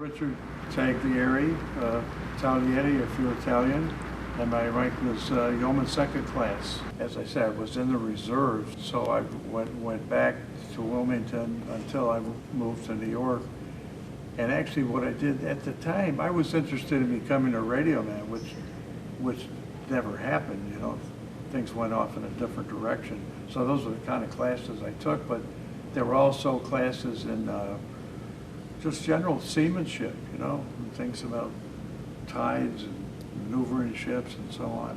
Richard Taglieri, Taglieri if you're Italian, and my rank was yeoman second class. As I said, I was in the reserves, so I went back to Wilmington until I moved to New York. And actually what I did at the time, I was interested in becoming a radio man, which never happened, you know. Things went off in a different direction. So those were the kind of classes I took, but there were also classes in just general seamanship, you know, and things about tides and maneuvering ships and so on.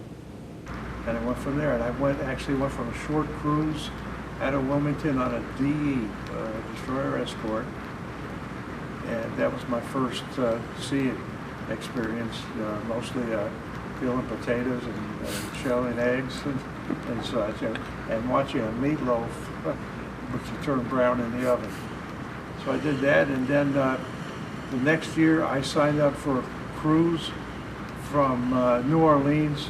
And I went from there, and I actually went from a short cruise out of Wilmington on a DE, destroyer escort, and that was my first sea experience, mostly peeling potatoes and shelling eggs and such, and watching a meatloaf, which you turn brown in the oven. So I did that, and then the next year I signed up for a cruise from New Orleans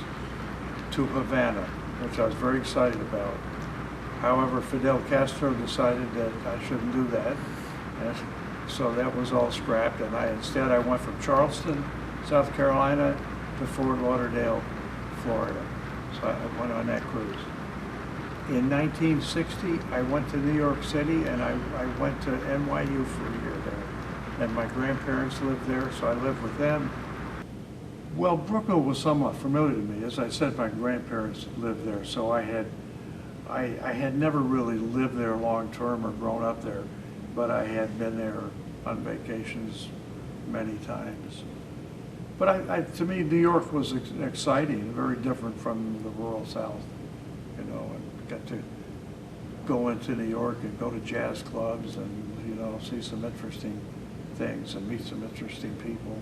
to Havana, which I was very excited about. However, Fidel Castro decided that I shouldn't do that, and so that was all scrapped, and instead I went from Charleston, South Carolina, to Fort Lauderdale, Florida. So I went on that cruise. In 1960, I went to New York City, and I went to NYU for a year there. And my grandparents lived there, so I lived with them. Well, Brooklyn was somewhat familiar to me. As I said, my grandparents lived there, so I had never really lived there long term or grown up there, but I had been there on vacations many times. But to me, New York was exciting, very different from the rural South, you know, and got to go into New York and go to jazz clubs and, you know, see some interesting things and meet some interesting people.